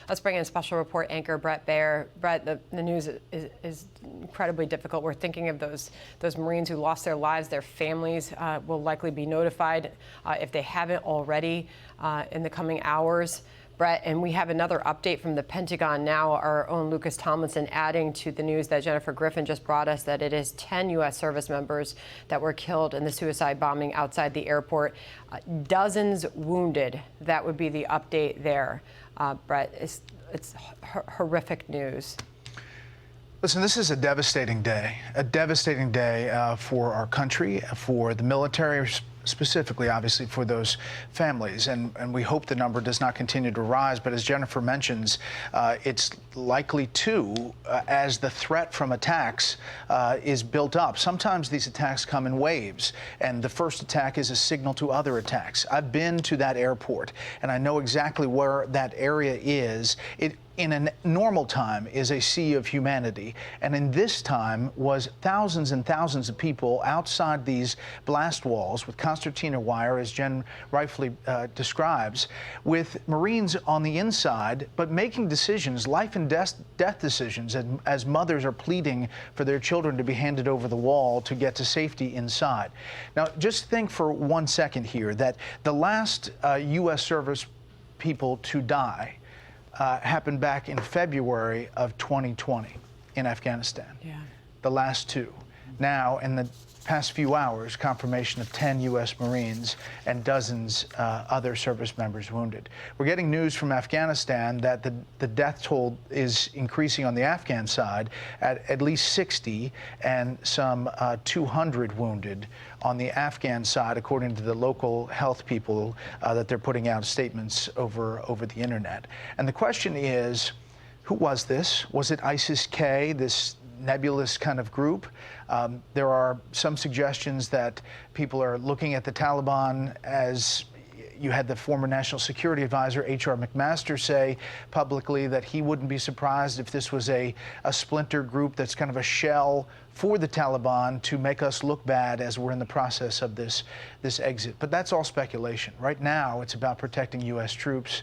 Let's bring in special report anchor Bret Baier. Bret, the news is incredibly difficult. We're thinking of those Marines who lost their lives. Their families will likely be notified if they haven't already in the coming hours. Bret, and we have another update from the Pentagon now, our own Lucas Tomlinson adding to the news that Jennifer Griffin just brought us, that it is 10 U.S. service members that were killed in the suicide bombing outside the airport. Dozens wounded. That would be the update there. Bret, it's horrific news. Listen, this is a devastating day for our country, for the military, specifically, obviously, for those families. And we hope the number does not continue to rise. But as Jennifer mentions, it's likely to, as the threat from attacks is built up. Sometimes these attacks come in waves, and the first attack is a signal to other attacks. I've been to that airport, and I know exactly where that area is. It, in a normal time, is a sea of humanity, and in this time was thousands and thousands of people outside these blast walls with concertina wire, as Jen rightfully describes, with Marines on the inside, but making decisions, life and death decisions, as mothers are pleading for their children to be handed over the wall to get to safety inside. Now, just think for 1 second here that the last U.S. service people to die happened back in February of 2020 in Afghanistan. Yeah. The last two. Now, in the past few hours, confirmation of 10 U.S. Marines and dozens other service members wounded. We're getting news from Afghanistan that the death toll is increasing on the Afghan side at least 60 and some 200 wounded on the Afghan side, according to the local health people that they're putting out statements over the internet. And the question is, who was this? Was it ISIS-K, this nebulous kind of group? There are some suggestions that people are looking at the Taliban as you had the former National Security Advisor, H.R. McMaster, say publicly that he wouldn't be surprised if this was a splinter group that's kind of a shell for the Taliban to make us look bad as we're in the process of this exit. But that's all speculation. Right now, it's about protecting U.S. troops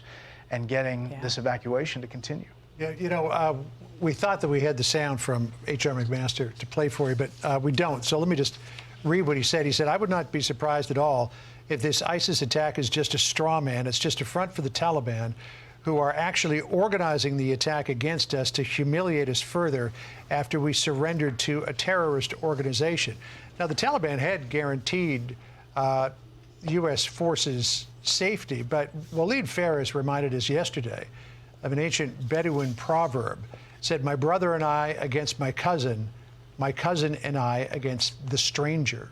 and getting this evacuation to continue. Yeah, you know, we thought that we had the sound from H.R. McMaster to play for you, but we don't. So let me just read what he said. He said, "I would not be surprised at all if this ISIS attack is just a straw man. It's just a front for the Taliban, who are actually organizing the attack against us to humiliate us further after we surrendered to a terrorist organization." Now, the Taliban had guaranteed U.S. forces safety, but Walid Faris reminded us yesterday of an ancient Bedouin proverb. It said, "My brother and I against my cousin and I against the stranger."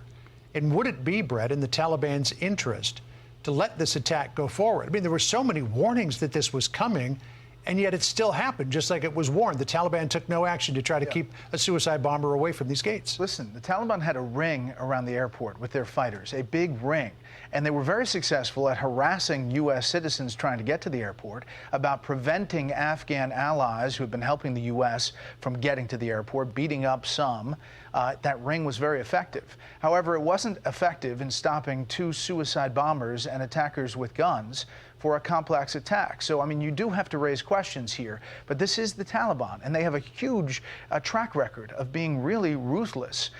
And would it be, Bret, in the Taliban's interest to let this attack go forward? I mean, there were so many warnings that this was coming, and yet it still happened, just like it was warned. The Taliban took no action to try to keep a suicide bomber away from these gates. Listen, the Taliban had a ring around the airport with their fighters, a big ring. And they were very successful at harassing U.S. citizens trying to get to the airport, about preventing Afghan allies who have been helping the U.S. from getting to the airport, beating up some. That ring was very effective. However, it wasn't effective in stopping two suicide bombers and attackers with guns for a complex attack. So, I mean, you do have to raise questions here. But this is the Taliban, and they have a huge track record of being really ruthless.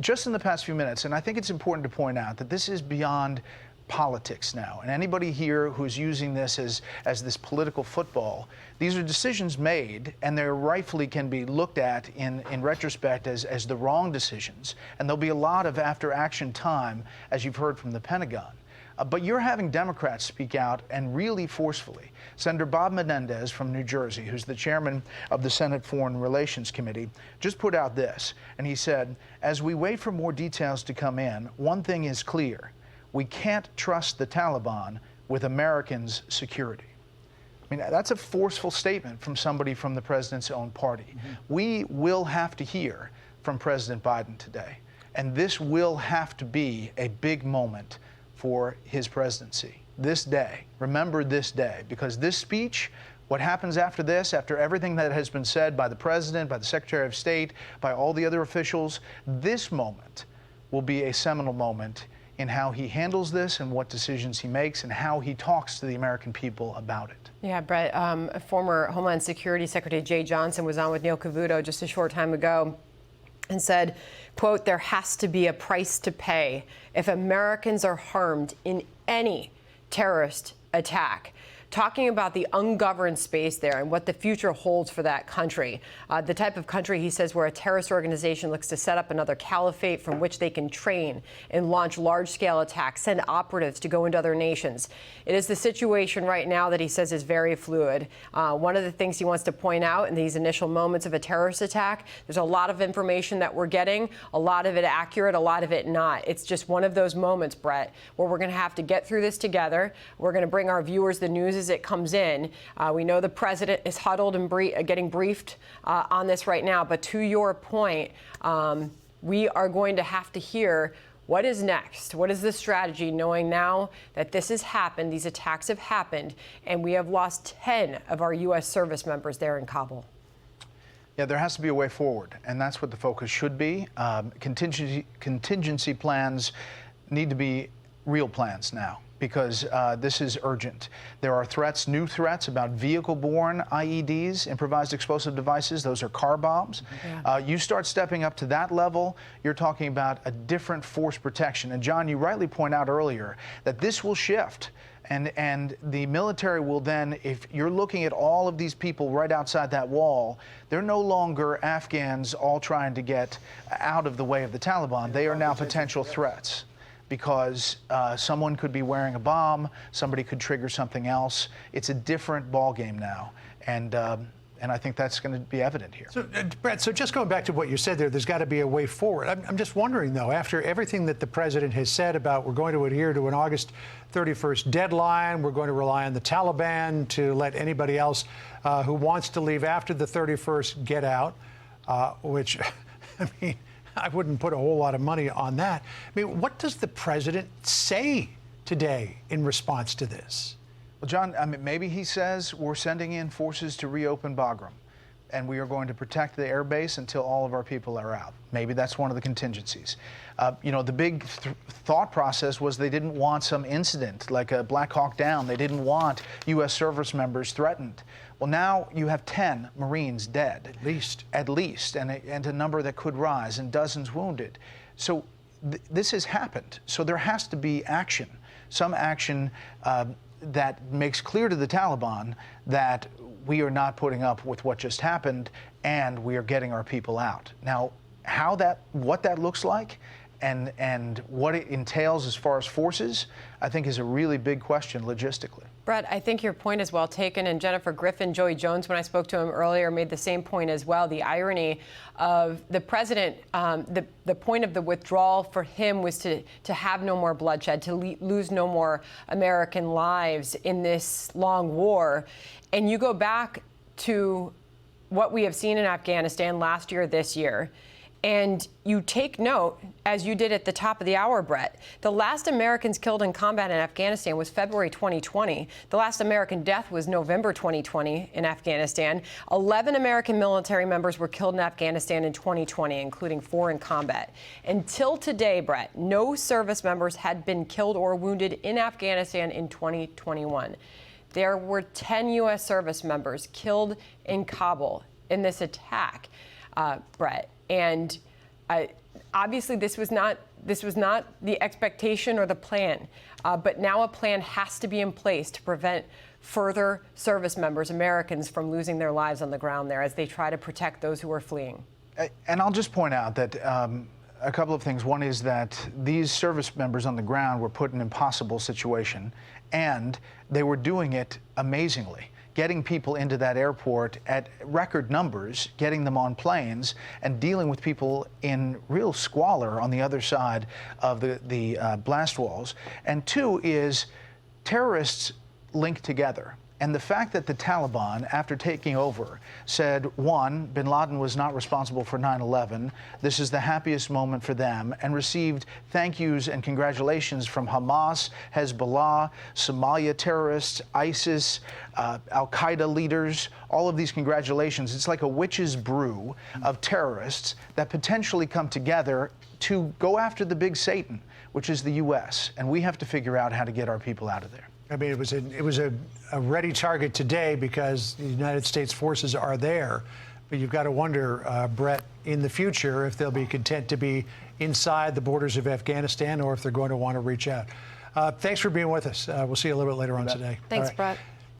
Just in the past few minutes, and I think it's important to point out that this is beyond politics now. And anybody here who's using this as this political football, these are decisions made, and they rightfully can be looked at in retrospect as the wrong decisions. And there'll be a lot of after-action time, as you've heard from the Pentagon. But you're having Democrats speak out, and really forcefully. Senator Bob Menendez from New Jersey, who's the chairman of the Senate Foreign Relations Committee, just put out this. And he said, "As we wait for more details to come in, one thing is clear. We can't trust the Taliban with Americans' security." I mean, that's a forceful statement from somebody from the president's own party. Mm-hmm. We will have to hear from President Biden today. And this will have to be a big moment for his presidency. This day, remember this day, because this speech, what happens after this, after everything that has been said by the president, by the Secretary of State, by all the other officials, this moment will be a seminal moment in how he handles this and what decisions he makes and how he talks to the American people about it. Yeah, Bret, former Homeland Security Secretary Jay Johnson was on with Neil Cavuto just a short time ago and said, quote, "There has to be a price to pay if Americans are harmed in any terrorist attack." Talking about the ungoverned space there and what the future holds for that country. The type of country, he says, where a terrorist organization looks to set up another caliphate from which they can train and launch large-scale attacks, send operatives to go into other nations. It is the situation right now that he says is very fluid. One of the things he wants to point out in these initial moments of a terrorist attack, there's a lot of information that we're getting, a lot of it accurate, a lot of it not. It's just one of those moments, Bret, where we're going to have to get through this together. We're going to bring our viewers the news as it comes in. We know the president is huddled and getting briefed on this right now. But to your point, we are going to have to hear what is next. What is the strategy, knowing now that this has happened, these attacks have happened, and we have lost 10 of our U.S. service members there in Kabul? Yeah, there has to be a way forward, and that's what the focus should be. Contingency plans need to be real plans now, because this is urgent. There are threats, new threats about vehicle-borne IEDs, improvised explosive devices. Those are car bombs. Yeah. You start stepping up to that level, you're talking about a different force protection. And John, you rightly point out earlier that this will shift. And the military will then, if you're looking at all of these people right outside that wall, they're no longer Afghans all trying to get out of the way of the Taliban. They are now potential threats, because someone could be wearing a bomb, somebody could trigger something else. It's a different ballgame now, and I think that's going to be evident here. So, Bret, so just going back to what you said there's got to be a way forward. I'm just wondering, though, after everything that the president has said about we're going to adhere to an August 31st deadline, we're going to rely on the Taliban to let anybody else who wants to leave after the 31st get out, which, I mean, I wouldn't put a whole lot of money on that. I mean, what does the president say today in response to this? Well, John, I mean, maybe he says we're sending in forces to reopen Bagram, and we are going to protect the air base until all of our people are out. Maybe that's one of the contingencies. You know, the big thought process was they didn't want some incident like a Black Hawk Down. They didn't want U.S. service members threatened. Well, now you have 10 Marines dead. At least, and a number that could rise, and dozens wounded. So this has happened. So there has to be action, some action that makes clear to the Taliban that we are not putting up with what just happened, and we are getting our people out. Now, what that looks like and what it entails as far as forces, I think is a really big question logistically. Bret, I think your point is well taken, and Jennifer Griffin, Joey Jones, when I spoke to him earlier, made the same point as well. The irony of the president, the point of the withdrawal for him was to have no more bloodshed, to lose no more American lives in this long war. And you go back to what we have seen in Afghanistan last year, this year, and you take note, as you did at the top of the hour, Bret, the last Americans killed in combat in Afghanistan was February 2020. The last American death was November 2020 in Afghanistan. 11 American military members were killed in Afghanistan in 2020, including 4 in combat. Until today, Bret, no service members had been killed or wounded in Afghanistan in 2021. There were 10 U.S. service members killed in Kabul in this attack, Bret. And obviously, this was not the expectation or the plan. But now a plan has to be in place to prevent further service members, Americans, from losing their lives on the ground there as they try to protect those who are fleeing. And I'll just point out that a couple of things. One is that these service members on the ground were put in an impossible situation, and they were doing it amazingly, getting people into that airport at record numbers, getting them on planes, and dealing with people in real squalor on the other side of the blast walls. And two is terrorists link together. And the fact that the Taliban, after taking over, said, one, bin Laden was not responsible for 9/11. This is the happiest moment for them, and received thank yous and congratulations from Hamas, Hezbollah, Somalia terrorists, ISIS, Al-Qaeda leaders, all of these congratulations. It's like a witch's brew of terrorists that potentially come together to go after the big Satan, which is the U.S., and we have to figure out how to get our people out of there. I mean, it was a ready target today because the United States forces are there. But you've got to wonder, Bret, in the future, if they'll be content to be inside the borders of Afghanistan or if they're going to want to reach out. Thanks for being with us. We'll see you a little bit later on today. Thanks, Bret.